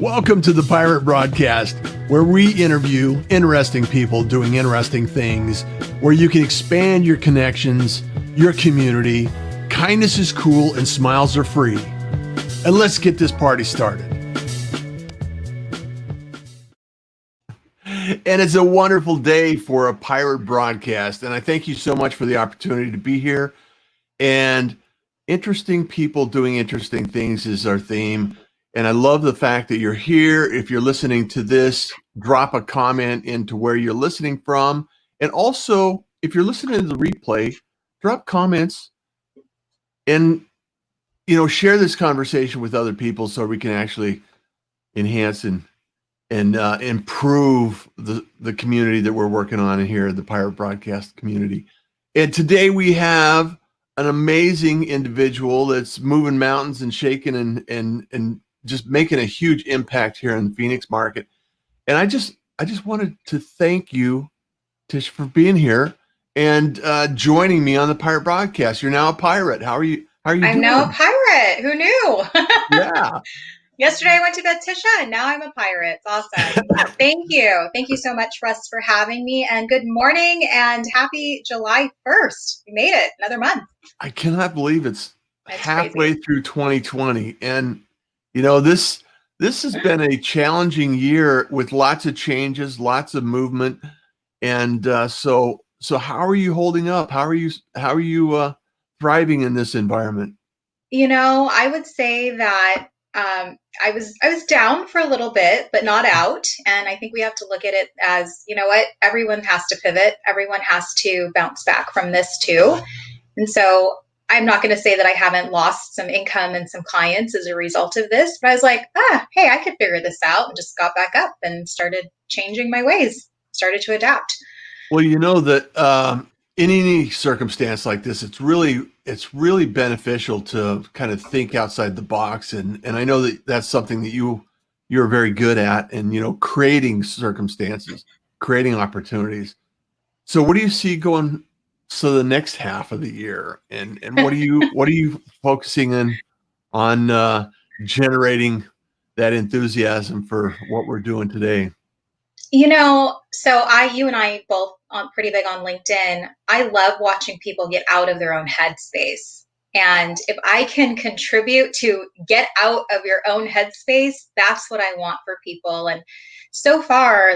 Welcome to the Pirate Broadcast, where we interview interesting people doing interesting things, where you can expand your connections, your community. Kindness is cool and smiles are free. And let's get this party started. And it's a wonderful day for a Pirate Broadcast. And I thank you so much for the opportunity to be here. And interesting people doing interesting things is our theme. And I love the fact that you're here. If you're listening to this, drop a comment into where you're listening from. And also, if you're listening to the replay, drop comments and, share this conversation with other people so we can actually enhance and improve the community that we're working on here, the Pirate Broadcast community. And today we have an amazing individual that's moving mountains and shaking and just making a huge impact here in the Phoenix market. And I just wanted to thank you, Tish, for being here and joining me on the Pirate Broadcast. You're now a pirate. How are you I'm doing? now a pirate. Who knew? Yeah. Yesterday I went to bed Tisha, and now I'm a pirate. It's awesome. Thank you. Thank you so much, Russ, for having me. And good morning and happy July 1st. We made it. Another month. I cannot believe it's halfway crazy. through 2020. And this has been a challenging year with lots of changes, lots of movement. And so how are you holding up? How are you thriving in this environment? I would say that I was down for a little bit, but not out. And I think we have to look at it as, everyone has to pivot. Everyone has to bounce back from this too. And so I'm not going to say that I haven't lost some income and some clients as a result of this, but I was like, hey, I could figure this out, and just got back up and started changing my ways, started to adapt. Well, that in any circumstance like this, it's really beneficial to kind of think outside the box. And I know that that's something that you're very good at, and, creating circumstances, creating opportunities. So what do you see going the next half of the year, and what are you focusing on generating that enthusiasm for what we're doing today? So you and I both pretty big on LinkedIn. I love watching people get out of their own headspace. And if I can contribute to get out of your own headspace, that's what I want for people. And so far,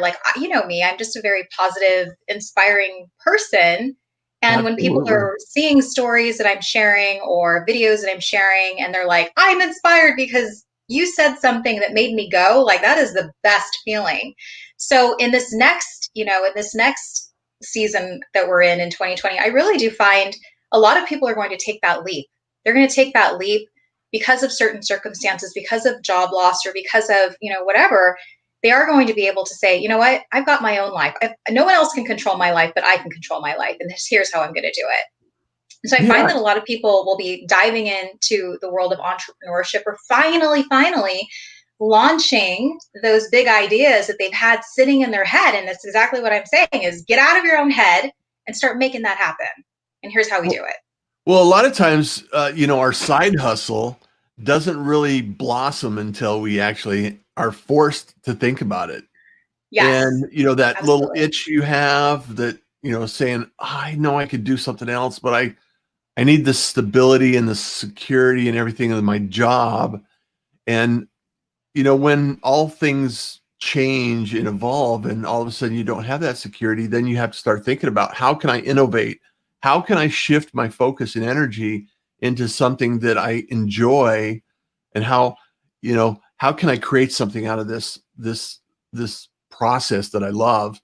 me, I'm just a very positive, inspiring person. And Absolutely. When people are seeing stories that I'm sharing or videos that I'm sharing, and they're like, I'm inspired because you said something that made me go, that is the best feeling. So in this next season that we're in 2020, I really do find a lot of people are going to take that leap. They're going to take that leap because of certain circumstances, because of job loss, or because of, whatever. They are going to be able to say, you know what, I've got my own life. No one else can control my life, but I can control my life. And here's how I'm going to do it. So I find that a lot of people will be diving into the world of entrepreneurship, or finally launching those big ideas that they've had sitting in their head. And that's exactly what I'm saying is get out of your own head and start making that happen. And here's how we do it. Well, a lot of times, our side hustle doesn't really blossom until we actually are forced to think about it. Yes. And, that Absolutely. little itch you have that, saying, I know I could do something else, but I need the stability and the security and everything of my job. And, when all things change and evolve and all of a sudden you don't have that security, then you have to start thinking about, how can I innovate? How can I shift my focus and energy into something that I enjoy? And how can I create something out of this process that I love?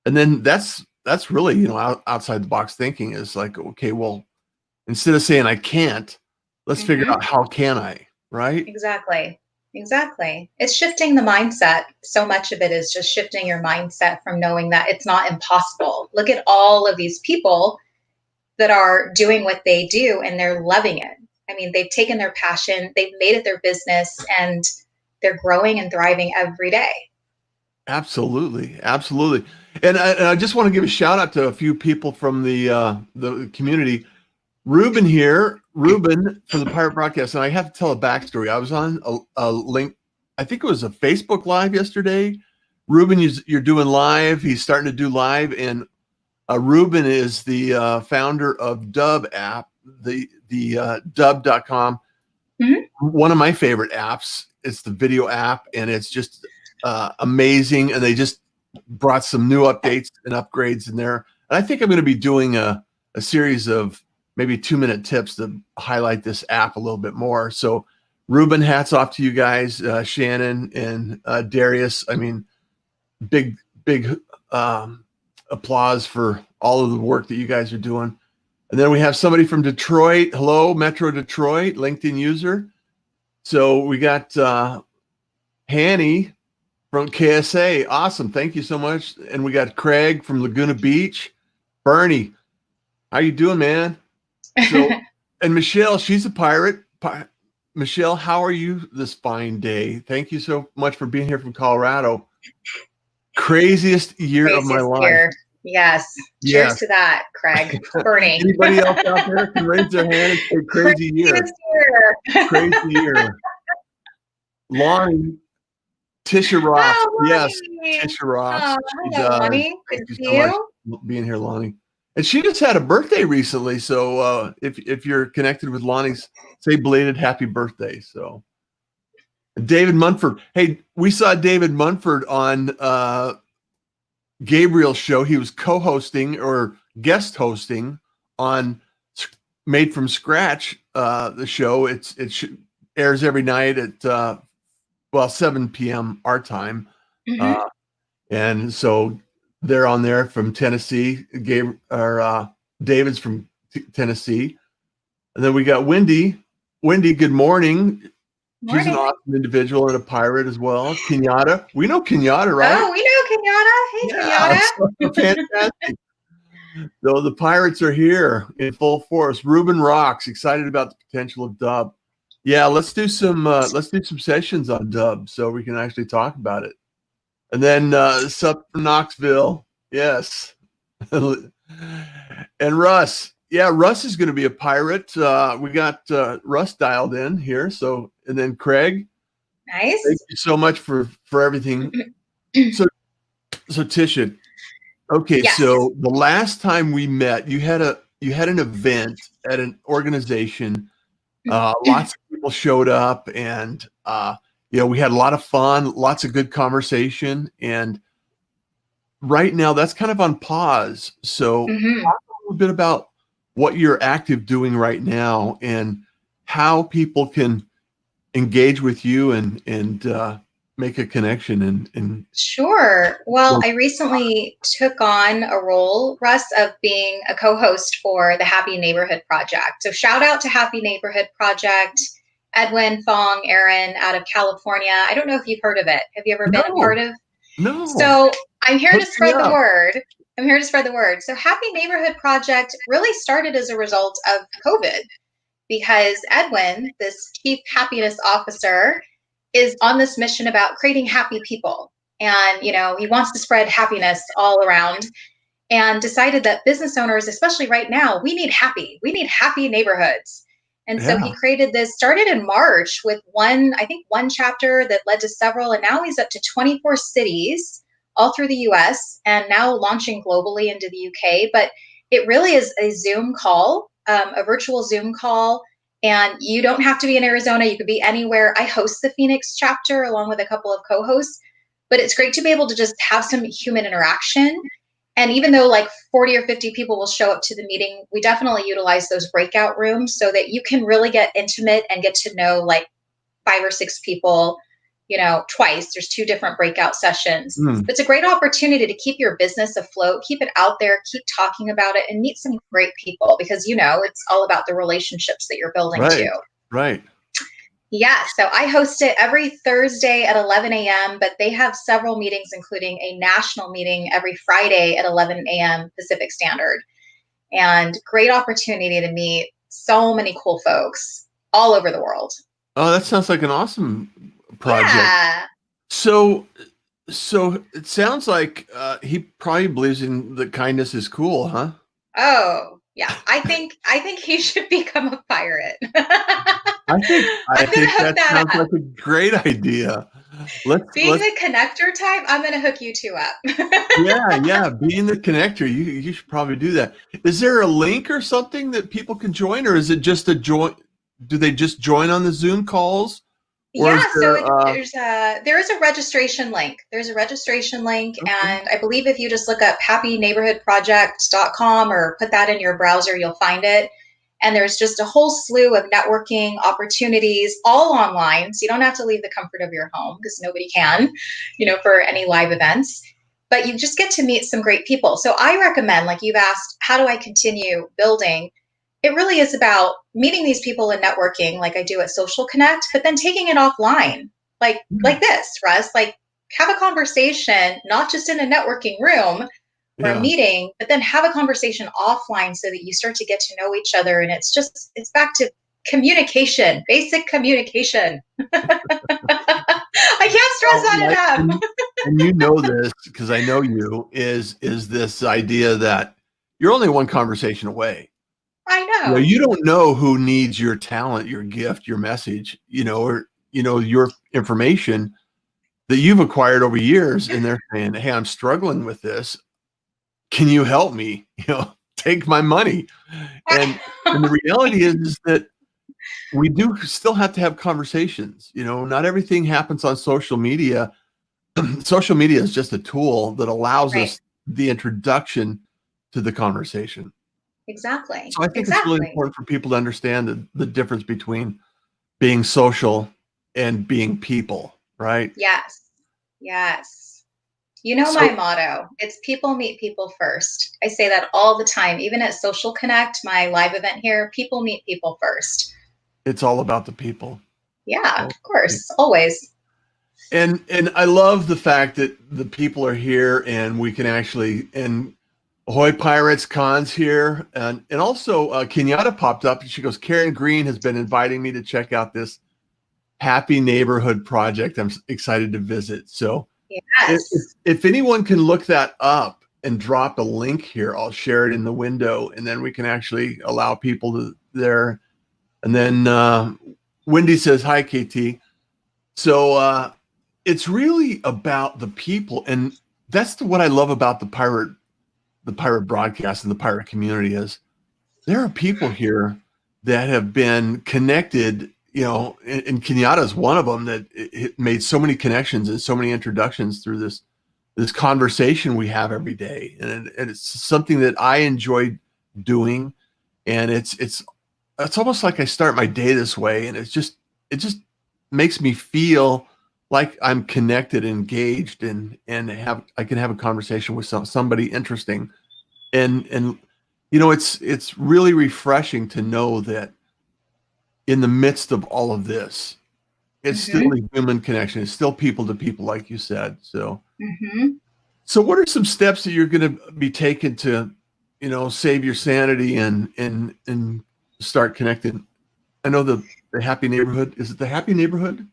And then that's really, outside the box thinking is like, okay, well, instead of saying I can't, let's figure out how can I, right? Exactly. It's shifting the mindset. So much of it is just shifting your mindset from knowing that it's not impossible. Look at all of these people that are doing what they do and they're loving it. I mean, they've taken their passion, they've made it their business, and they're growing and thriving every day. Absolutely. And I just want to give a shout out to a few people from the community. Ruben here, from the Pirate Broadcast, and I have to tell a backstory. I was on a link I think it was a Facebook Live yesterday. Ruben, you're doing live. He's starting to do live, and Ruben is the founder of Dub app, the dub.com. Mm-hmm. One of my favorite apps. It's the video app, and it's just amazing. And they just brought some new updates and upgrades in there. And I think I'm going to be doing a series of maybe 2-minute tips to highlight this app a little bit more. So Ruben, hats off to you guys, Shannon and Darius. I mean, big applause for all of the work that you guys are doing. And then we have somebody from Detroit. Hello, Metro Detroit, LinkedIn user. So we got Hanny from KSA. Awesome. Thank you so much. And we got Craig from Laguna Beach. Bernie, how you doing, man? So, and Michelle, she's a pirate. Michelle, how are you this fine day? Thank you so much for being here from Colorado. Craziest year of my life. Year. Yes. Cheers to that, Craig. Bernie. Anybody else out there can raise their hand and say crazy year. Crazy year. Lonnie, Tisha Ross. Oh, yes, Tisha Ross. Oh, hello, Lonnie. Good to see you. Much being here, Lonnie. And she just had a birthday recently. So if you're connected with Lonnie's, say belated happy birthday. So David Munford. Hey, we saw David Munford on Gabriel's show. He was co-hosting or guest hosting on Made from Scratch, the show. It airs every night at 7 p.m. our time. Mm-hmm. And so they're on there from Tennessee. David's from Tennessee. And then we got Wendy. Wendy, good morning. She's an awesome individual and a pirate as well. Kenyatta. We know Kenyatta, right? Oh, we know Kenyatta. Hey, Kenyatta. Fantastic. So the pirates are here in full force. Ruben rocks. Excited about the potential of Dub. Yeah, let's do some sessions on Dub so we can actually talk about it. And then sup Knoxville. Yes. And Russ. Yeah, Russ is going to be a pirate. We got Russ dialed in here. So, and then Craig. Nice. Thank you so much for everything. So Tisha. Okay, yes. So the last time we met, you had an event at an organization. Lots of people showed up, and we had a lot of fun, lots of good conversation. And right now, that's kind of on pause. So, talk a little bit about what you're active doing right now and how people can engage with you and make a connection. And Sure. Well, I recently took on a role, Russ, of being a co-host for the Happy Neighborhood Project. So shout out to Happy Neighborhood Project, Edwin, Fong, Aaron out of California. I don't know if you've heard of it. Have you ever been a part of? No. So I'm here to spread the word. So Happy Neighborhood Project really started as a result of COVID because Edwin, this chief happiness officer, is on this mission about creating happy people. And, he wants to spread happiness all around and decided that business owners, especially right now, we need happy neighborhoods. And so he created this, started in March with one chapter that led to several, and now he's up to 24 cities all through the US and now launching globally into the UK. But it really is a Zoom call, a virtual Zoom call. And you don't have to be in Arizona. You could be anywhere. I host the Phoenix chapter along with a couple of co-hosts, but it's great to be able to just have some human interaction. And even though like 40 or 50 people will show up to the meeting, we definitely utilize those breakout rooms so that you can really get intimate and get to know like 5 or 6 people, twice. There's 2 different breakout sessions. But it's a great opportunity to keep your business afloat, keep it out there, keep talking about it, and meet some great people because, it's all about the relationships that you're building too. Right. Yeah. So I host it every Thursday at 11 a.m., but they have several meetings, including a national meeting every Friday at 11 a.m. Pacific Standard. And great opportunity to meet so many cool folks all over the world. Oh, that sounds like an awesome project. Yeah. So it sounds like he probably believes in that kindness is cool, huh? Oh, yeah. I think he should become a pirate. I think that sounds like a great idea. Being Let's the connector type, I'm going to hook you two up. yeah, being the connector, you should probably do that. Is there a link or something that people can join, or is it just a join? Do they just join on the Zoom calls, or is Yeah, so there there is a registration link. There's a registration link, okay, and I believe if you just look up happyneighborhoodproject.com or put that in your browser, you'll find it. And there's just a whole slew of networking opportunities all online. So you don't have to leave the comfort of your home because nobody can, for any live events. But you just get to meet some great people. So I recommend, like you've asked, how do I continue building? It really is about meeting these people and networking like I do at Social Connect, but then taking it offline, like this, Russ, like have a conversation, not just in a networking room or a yeah? meeting, but then have a conversation offline so that you start to get to know each other. And it's back to communication, basic communication. I can't stress Well, that right, enough. and you know this because I know you is this idea that you're only one conversation away. I You know, know. you don't know who needs your talent, your gift, your message, or your information that you've acquired over years, and they're saying, "Hey, I'm struggling with this. Can you help me? Take my money." And the reality is that we do still have to have conversations. Not everything happens on social media. Social media is just a tool that allows Right. us the introduction to the conversation. Exactly. So I think it's really Exactly. important for people to understand the difference between being social and being people, right? Yes. Yes. You know my So motto. It's people meet people first. I say that all the time, even at Social Connect, my live event here, people meet people first. it's all about the people. Yeah, All of about the course, people. always. And I love the fact that the people are here and we can actually and Ahoy Pirates Cons here and also Kenyatta popped up and she goes, Karen Green has been inviting me to check out this Happy Neighborhood project. I'm excited to visit. So Yes. if anyone can look that up and drop a link here, I'll share it in the window and then we can actually allow people to there. And then Wendy says, hi, KT. So it's really about the people. And that's what I love about the pirate broadcast and the pirate community is there are people here that have been connected, and Kenyatta is one of them that it made so many connections and so many introductions through this conversation we have every day. And it's something that I enjoy doing. And it's almost like I start my day this way. And it just makes me feel like I'm connected, engaged, and I can have a conversation with somebody interesting. And it's really refreshing to know that in the midst of all of this, it's still Mm-hmm. a human connection. It's still people to people, like you said. So, Mm-hmm. so what are some steps that you're going to be taking to, save your sanity and start connecting? I know the happy neighborhood. Is it the happy neighborhood?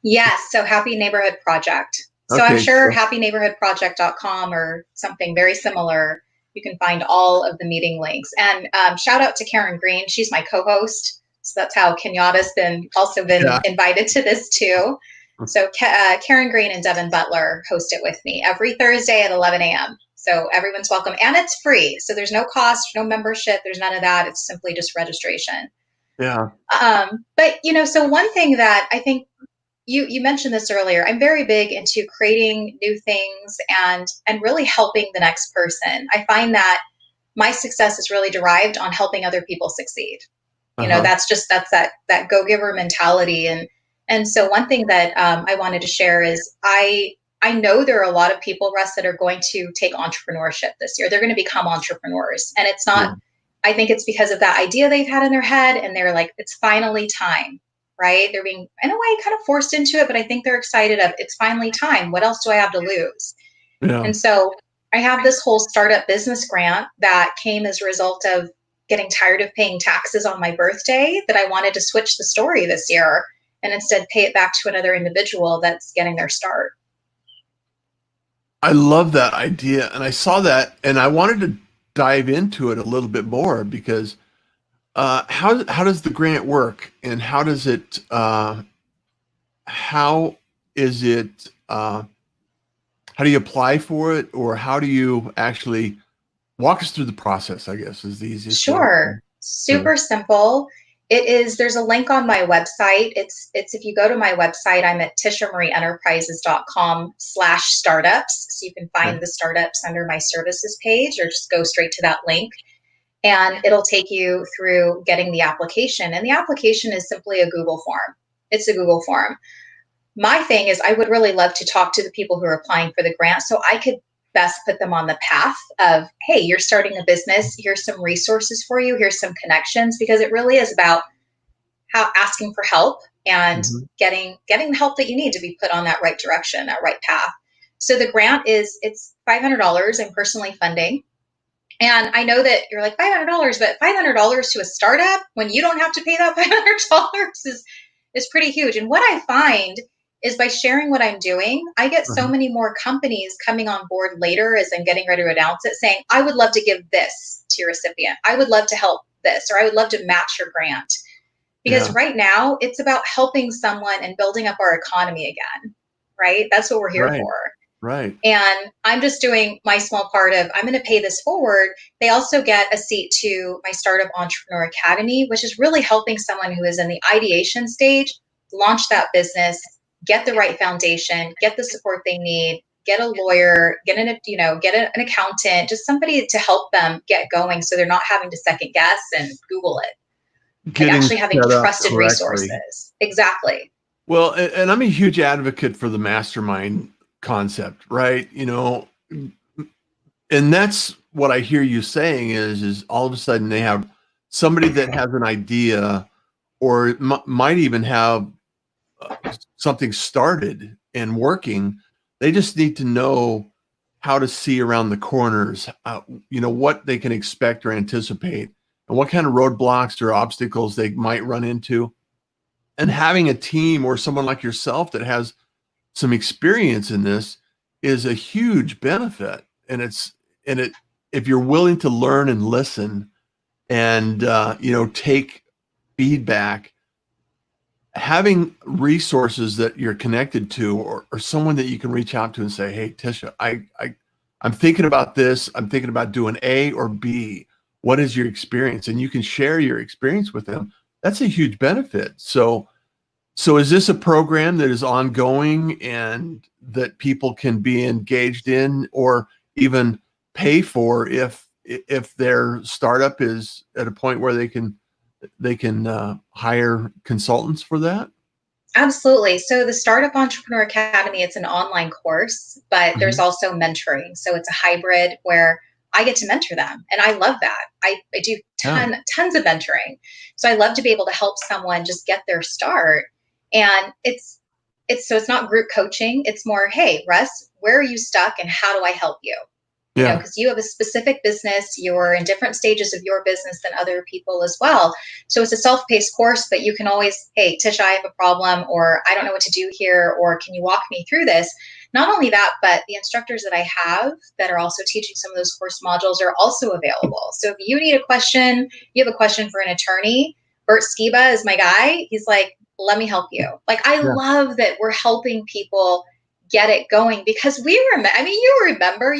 Yes. So Happy Neighborhood Project. So I'm Okay. sure happyneighborhoodproject.com or something very similar. You can find all of the meeting links. And shout out to Karen Green. She's my co-host. So that's how Kenyatta's been Yeah. invited to this too. So Karen Green and Devin Butler host it with me every Thursday at 11 a.m. So everyone's welcome, and it's free. So there's no cost, no membership. There's none of that. It's simply just registration. Yeah. But so one thing that I think you mentioned this earlier. I'm very big into creating new things and really helping the next person. I find that my success is really derived on helping other people succeed. Uh-huh. That's that go-giver mentality. And so one thing that I wanted to share is I know there are a lot of people, Russ, that are going to take entrepreneurship this year. They're going to become entrepreneurs, and it's not. Yeah. I think it's because of that idea they've had in their head, and they're like, it's finally time, right? They're being, in a way, kind of forced into it, but I think they're excited of it's finally time. What else do I have to lose? Yeah. And so I have this whole startup business grant that came as a result of getting tired of paying taxes on my birthday, that I wanted to switch the story this year and instead pay it back to another individual that's getting their start. I love that idea. And I saw that and I wanted to dive into it a little bit more because how does the grant work and how does it how is it, how do you apply for it, or how do you actually walk us through the process, I guess, is the easiest way. Sure. Super simple. There's a link on my website. It's if you go to my website, I'm at tishamarieNterprises.com/startups. So you can find the startups under my services page, or just go straight to that link. And it'll take you through getting the application. And the application is simply a Google form. It's a Google form. My thing is, I would really love to talk to the people who are applying for the grant so I could best put them on the path of, hey, you're starting a business. Here's some resources for you. Here's some connections, because it really is about asking for help and getting the help that you need to be put on that right direction, that right path. So the grant it's $500. I'm personally funding. And I know that you're like, $500, but $500 to a startup when you don't have to pay that $500 is pretty huge. And what I find is, by sharing what I'm doing, I get so many more companies coming on board later as I'm getting ready to announce it, saying, I would love to give this to your recipient. I would love to help this, or I would love to match your grant. Because right now it's about helping someone and building up our economy again, right? That's what we're here for. Right. And I'm just doing my small part of, I'm going to pay this forward. They also get a seat to my Startup Entrepreneur Academy, which is really helping someone who is in the ideation stage launch that business, get the right foundation, get the support they need, get a lawyer, get an accountant, just somebody to help them get going, so they're not having to second guess and Google it. Like actually having trusted resources. Exactly. Well, and I'm a huge advocate for the mastermind concept, right? And that's what I hear you saying is all of a sudden they have somebody that has an idea, or might even have something started and working. They just need to know how to see around the corners, what they can expect or anticipate, and what kind of roadblocks or obstacles they might run into. And having a team or someone like yourself that has some experience in this is a huge benefit. And if you're willing to learn and listen and, take feedback, having resources that you're connected to, or someone that you can reach out to and say, hey, Tisha, I'm thinking about this. I'm thinking about doing A or B. What is your experience? And you can share your experience with them. That's a huge benefit. So is this a program that is ongoing and that people can be engaged in, or even pay for if their startup is at a point where they can hire consultants for that? Absolutely. So the Startup Entrepreneur Academy, it's an online course, but there's also mentoring. So it's a hybrid where I get to mentor them. And I love that. I do tons of mentoring. So I love to be able to help someone just get their start. And it's not group coaching. It's more, hey, Russ, where are you stuck and how do I help you? Because you have a specific business, you're in different stages of your business than other people as well. So it's a self-paced course, but you can always, hey, Tisha, I have a problem, or I don't know what to do here, or can you walk me through this? Not only that, but the instructors that I have that are also teaching some of those course modules are also available. So if you need a question, you have a question for an attorney, Bert Skiba is my guy. He's like, let me help you. Like, I love that we're helping people get it going, because you remember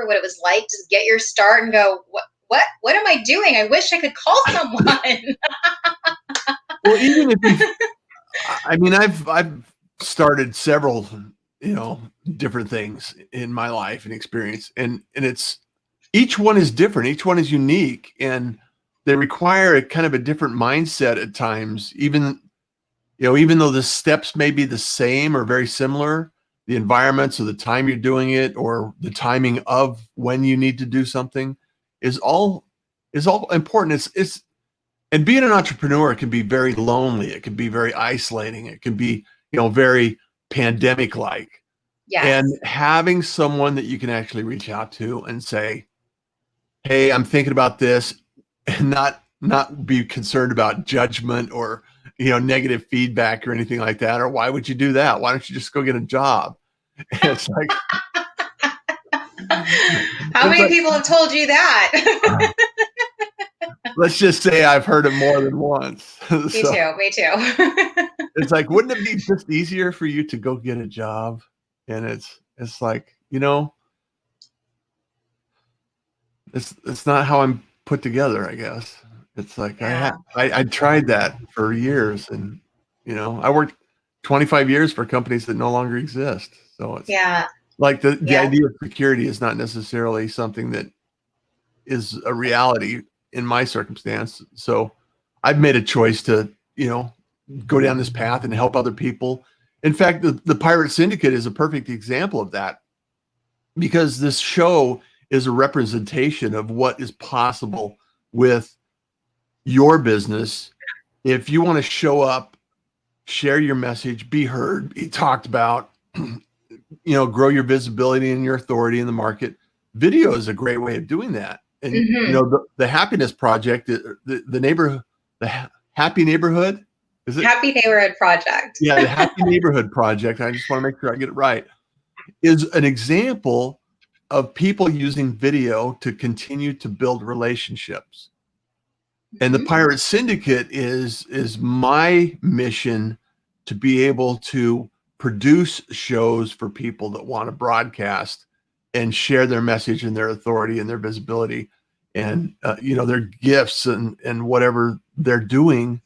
what it was like to get your start and go, what am I doing? I wish I could call someone. Well, even if I've started several, different things in my life and experience, and it's, each one is different. Each one is unique, and they require a kind of a different mindset at times, even though the steps may be the same or very similar. The environments or the time you're doing it, or the timing of when you need to do something is all important. And being an entrepreneur, it can be very lonely. It can be very isolating. It can be, very pandemic-like. Yes. And having someone that you can actually reach out to and say, hey, I'm thinking about this, and not be concerned about judgment or, negative feedback or anything like that. Or why would you do that? Why don't you just go get a job? It's like, how many people have told you that? let's just say I've heard it more than once. Me So too. Me too. it's like, wouldn't it be just easier for you to go get a job? And it's like, it's not how I'm put together, I guess. It's like Yeah. I tried that for years, and I worked 25 years for companies that no longer exist. So it's Yeah. like the Yeah. idea of security is not necessarily something that is a reality in my circumstance. So I've made a choice to, go down this path and help other people. In fact, the Pirate Syndicate is a perfect example of that, because this show is a representation of what is possible with your business. If you want to show up, share your message, be heard, be talked about, grow your visibility and your authority in the market, video is a great way of doing that. And the Happiness Project, the neighborhood, Happy Neighborhood, is it? Happy Neighborhood Project. Yeah, the Happy Neighborhood Project. I just want to make sure I get it right. Is an example of people using video to continue to build relationships. And the Pirate Syndicate is my mission to be able to produce shows for people that want to broadcast and share their message and their authority and their visibility and their gifts and whatever they're doing,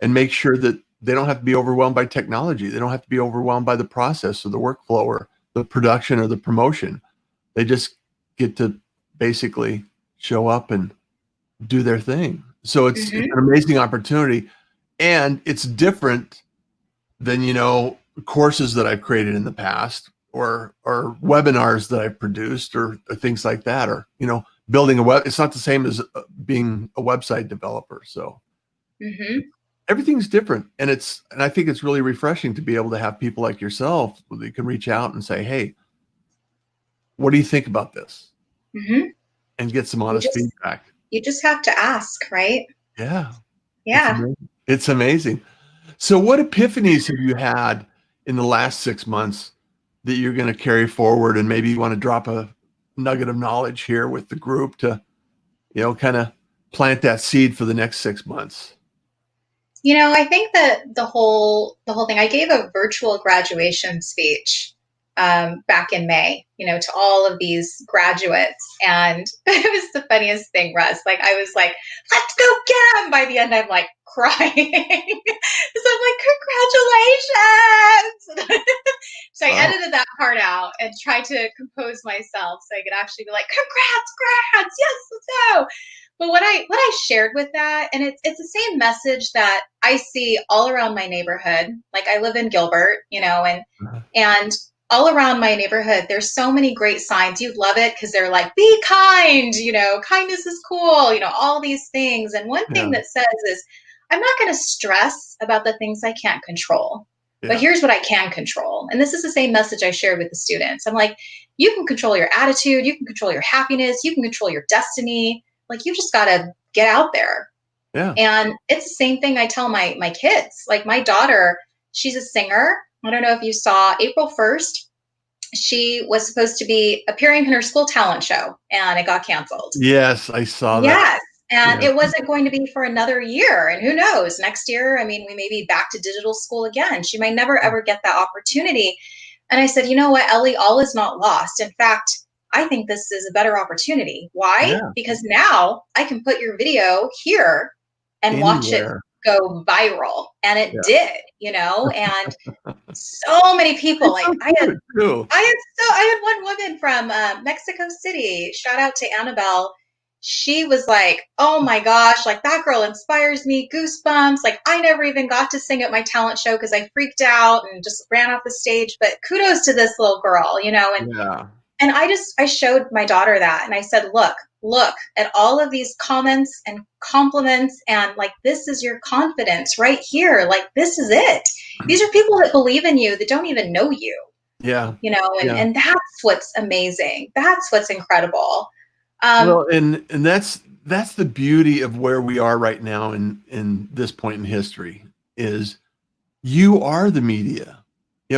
and make sure that they don't have to be overwhelmed by technology. They don't have to be overwhelmed by the process or the workflow or the production or the promotion. They just get to basically show up and do their thing. So it's an amazing opportunity, and it's different than, courses that I've created in the past or webinars that I've produced or things like that, or, building a web. It's not the same as being a website developer. So everything's different. And I think it's really refreshing to be able to have people like yourself that you can reach out and say, hey, what do you think about this? And get some honest feedback. You just have to ask, right? Yeah. Yeah. It's amazing. So what epiphanies have you had in the last 6 months that you're going to carry forward, and maybe you want to drop a nugget of knowledge here with the group to, kind of plant that seed for the next 6 months? I think that the whole thing, I gave a virtual graduation speech back in May, to all of these graduates. And it was the funniest thing, Russ. Like, I was like, let's go get them. By the end, I'm like crying. So I'm like, congratulations. So I edited that part out and tried to compose myself so I could actually be like, congrats, grads. Yes, let's go. But what I shared with that, and it's the same message that I see all around my neighborhood. Like, I live in Gilbert, and all around my neighborhood, there's so many great signs. You'd love it because they're like, be kind, kindness is cool, all these things. And one thing that says is, I'm not going to stress about the things I can't control. But here's what I can control. And this is the same message I shared with the students. I'm like, you can control your attitude, you can control your happiness, you can control your destiny. Like, you just got to get out there. Yeah. And it's the same thing I tell my kids. Like, my daughter, she's a singer. I don't know if you saw, April 1st, she was supposed to be appearing in her school talent show, and it got canceled. Yes, I saw that. Yes. And it wasn't going to be for another year. And who knows, next year, we may be back to digital school again. She might never, ever get that opportunity. And I said, you know what, Ellie, all is not lost. In fact, I think this is a better opportunity. Why? Yeah. Because now I can put your video here and watch it go viral. And it did, and so many people. Like, I had one woman from Mexico City. Shout out to Annabelle. She was like, oh my gosh, like, that girl inspires me, goosebumps. Like, I never even got to sing at my talent show because I freaked out and just ran off the stage. But kudos to this little girl, and I showed my daughter that, and I said, look at all of these comments and compliments, and like, this is your confidence right here. Like, this is it. These are people that believe in you that don't even know you. Yeah. And that's what's amazing. That's what's incredible. Well, and that's the beauty of where we are right now in this point in history, is you are the media.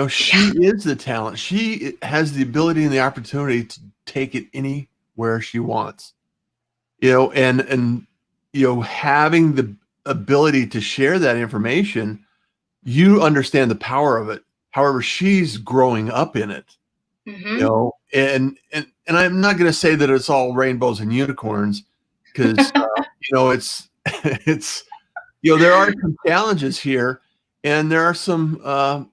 She is the talent. She has the ability and the opportunity to take it anywhere she wants. And having the ability to share that information, you understand the power of it. However, she's growing up in it, and I'm not going to say that it's all rainbows and unicorns, because it's it's there are some challenges here, and there are some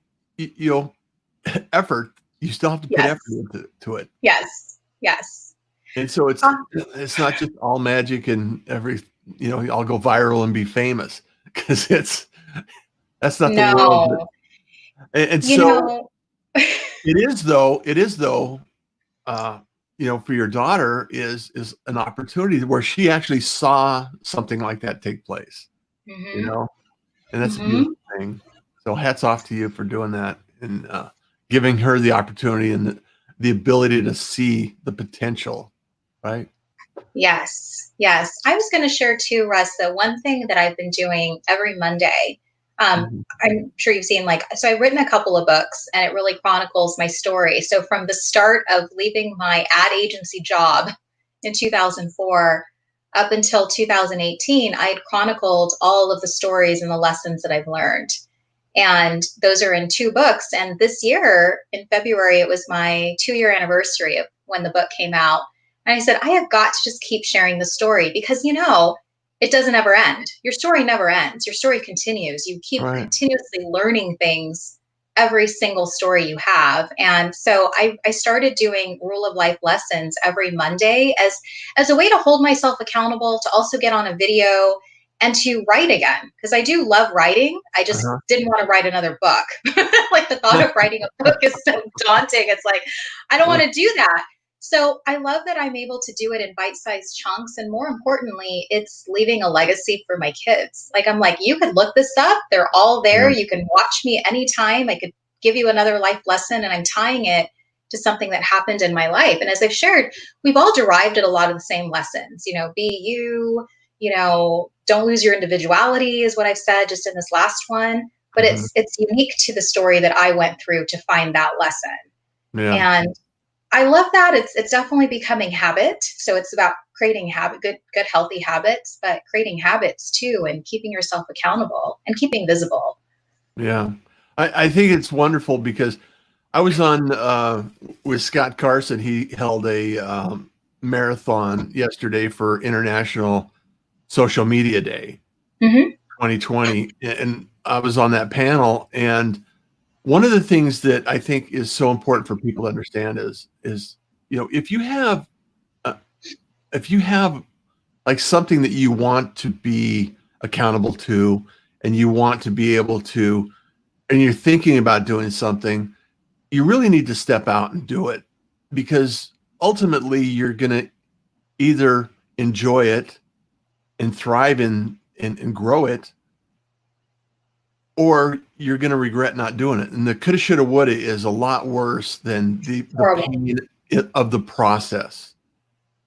effort. You still have to put effort into it. Yes. Yes. And so it's not just all magic and I'll go viral and be famous, because that's not the world. And so it is though, for your daughter is an opportunity where she actually saw something like that take place, and that's a beautiful thing. So hats off to you for doing that, and giving her the opportunity and the ability to see the potential, right? Yes. Yes. I was going to share too, Russ, that one thing that I've been doing every Monday, I'm sure you've seen, so I've written a couple of books, and it really chronicles my story. So from the start of leaving my ad agency job in 2004 up until 2018, I had chronicled all of the stories and the lessons that I've learned. And those are in 2 books. And this year in February, it was my 2-year anniversary of when the book came out. And I said, I have got to just keep sharing the story, because, it doesn't ever end. Your story never ends. Your story continues. You keep continuously learning things every single story you have. And so I started doing rule of life lessons every Monday as a way to hold myself accountable, to also get on a video and to write again. Because I do love writing. I just didn't want to write another book. The thought of writing a book is so daunting. It's I don't want to do that. So I love that I'm able to do it in bite-sized chunks. And more importantly, it's leaving a legacy for my kids. You could look this up. They're all there. You can watch me anytime. I could give you another life lesson, and I'm tying it to something that happened in my life. And as I've shared, we've all derived at a lot of the same lessons. Be you, don't lose your individuality is what I've said just in this last one. But it's unique to the story that I went through to find that lesson. Yeah. And I love that. It's definitely becoming habit. So it's about creating good, healthy habits, but creating habits too, and keeping yourself accountable and keeping visible. Yeah. I think it's wonderful, because I was on with Scott Carson. He held a marathon yesterday for International Social Media Day 2020. And I was on that panel, and one of the things that I think is so important for people to understand is if you have something that you want to be accountable to, and you want to be able to, and you're thinking about doing something, you really need to step out and do it, because ultimately you're going to either enjoy it and thrive and grow it, or you're going to regret not doing it. And the coulda, shoulda, woulda is a lot worse than the pain of the process.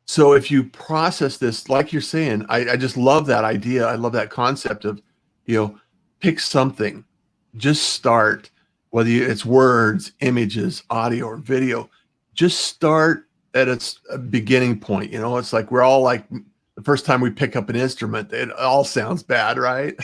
So if you process this, like you're saying, I just love that idea. I love that concept of, pick something, just start, whether it's words, images, audio, or video, just start at a beginning point. It's like we're all like, the first time we pick up an instrument, it all sounds bad, right?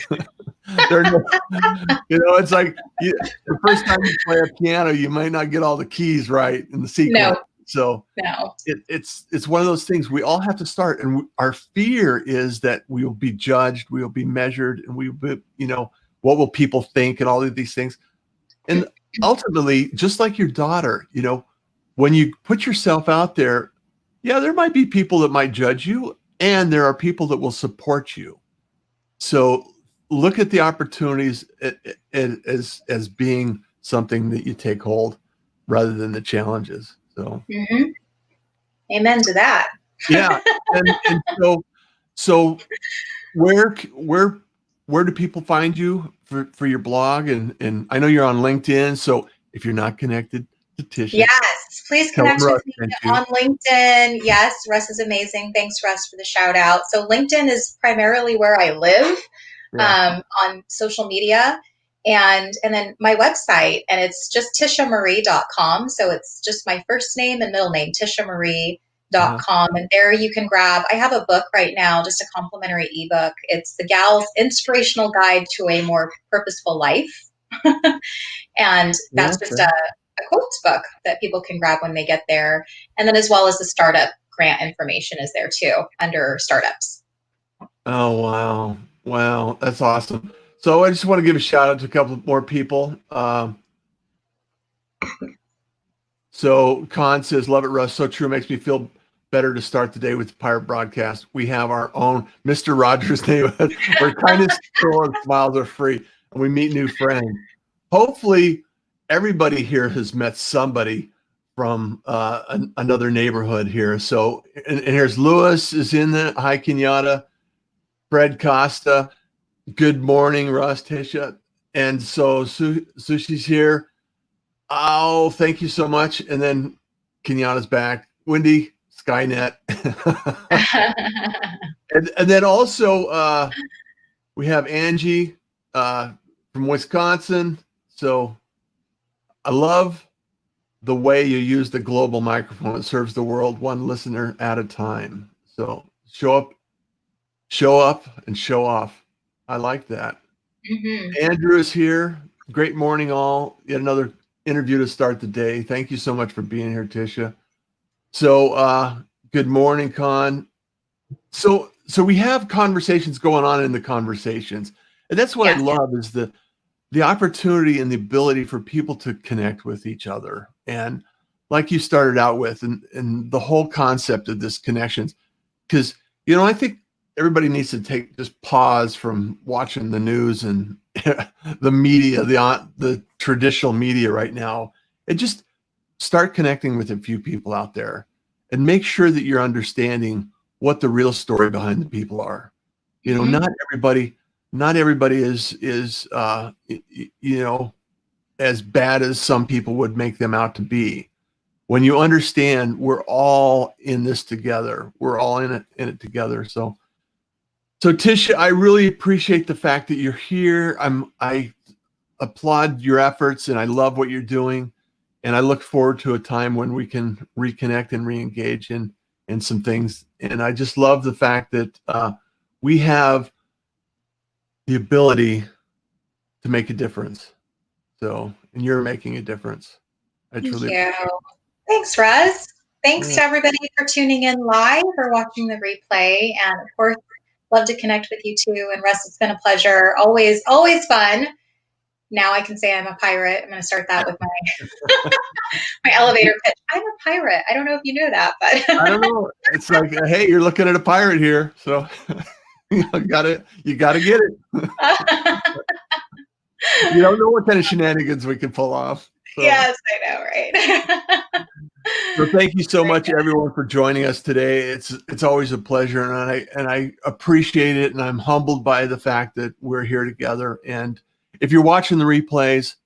It's like the first time you play a piano, you might not get all the keys right in the sequence. So it's one of those things. We all have to start, and our fear is that we will be judged, we will be measured, and we will be, what will people think, and all of these things. And ultimately, just like your daughter, when you put yourself out there, there might be people that might judge you, and there are people that will support you. So look at the opportunities as being something that you take hold, rather than the challenges. So, amen to that. Yeah, and so where do people find you for your blog? And I know you're on LinkedIn. So if you're not connected to Tisha, yes, please connect with me on LinkedIn. Yes, Russ is amazing. Thanks, Russ, for the shout out. So LinkedIn is primarily where I live. On social media, and then my website, and it's just tishaMarie.com. So it's just my first name and middle name, tishaMarie.com. and there you can grab, I have a book right now, just a complimentary ebook. It's The Gal's Inspirational Guide to a More Purposeful Life. And that's just a quotes book that people can grab when they get there. And then as well as the startup grant information is there too under startups. Oh, wow. Wow. That's awesome. So I just want to give a shout out to a couple more people. So Con says, love it, Russ. So true. Makes me feel better to start the day with the Pirate Broadcast. We have our own Mr. Rogers neighborhood where kindness, control, and smiles are free, and we meet new friends. Hopefully, everybody here has met somebody from another neighborhood here. So, and here's Lewis is in the Hi Kenyatta, Fred Costa. Good morning, Russ, Tisha. And so Sushi's here. Oh, thank you so much. And then Kenyatta's back. Wendy, Skynet. and then also we have Angie from Wisconsin. So I love the way you use the global microphone. It serves the world one listener at a time. So show up, and show off. I like that. Andrew is here. Great morning, all. Yet another interview to start the day. Thank you so much for being here, Tisha. So good morning, Con. So we have conversations going on in the conversations. And that's what I love is the opportunity and the ability for people to connect with each other. And like you started out with, and the whole concept of this connections, because, I think everybody needs to just pause from watching the news and the media, the traditional media right now, and just start connecting with a few people out there and make sure that you're understanding what the real story behind the people are. Not everybody is as bad as some people would make them out to be. When you understand we're all in this together, we're all in it together. So Tisha, I really appreciate the fact that you're here. I applaud your efforts and I love what you're doing. And I look forward to a time when we can reconnect and re-engage in some things. And I just love the fact that we have the ability to make a difference. And you're making a difference. Thank you. Thanks, Russ. Thanks to everybody for tuning in live or watching the replay. And of course, love to connect with you too. And Russ, it's been a pleasure. Always, always fun. Now I can say I'm a pirate. I'm going to start that with my my elevator pitch. I'm a pirate. I don't know if you know that, but I don't know. It's like, hey, you're looking at a pirate here, so you gotta get it. You don't know what kind of shenanigans we can pull off. So. Yes, I know, right? So thank you so much, everyone, for joining us today. It's always a pleasure, and I appreciate it, and I'm humbled by the fact that we're here together. And if you're watching the replays,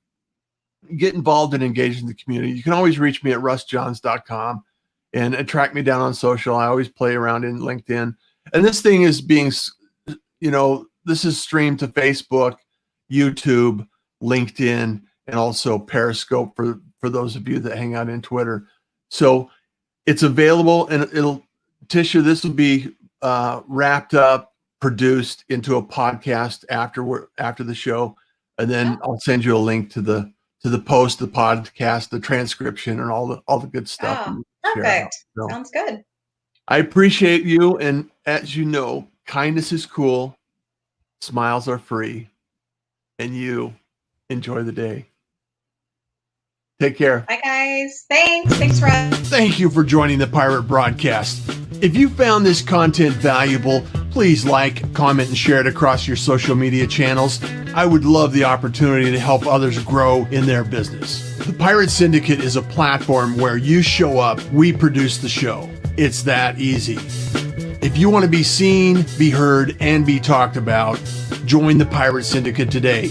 get involved and engage in the community. You can always reach me at russjohns.com and track me down on social. I always play around in LinkedIn. And this thing is being, this is streamed to Facebook, YouTube, LinkedIn, and also Periscope for those of you that hang out in Twitter. So it's available, and Tisha, this will be wrapped up, produced into a podcast after the show. And then I'll send you a link to the post, the podcast, the transcription, and all the good stuff. Oh, perfect. So, sounds good. I appreciate you. And as you know, kindness is cool. Smiles are free. And you enjoy the day. Take care. Bye, guys. Thanks, Russ. Thank you for joining the Pirate Broadcast. If you found this content valuable, please like, comment, and share it across your social media channels. I would love the opportunity to help others grow in their business. The Pirate Syndicate is a platform where you show up, we produce the show. It's that easy. If you want to be seen, be heard, and be talked about, join the Pirate Syndicate today.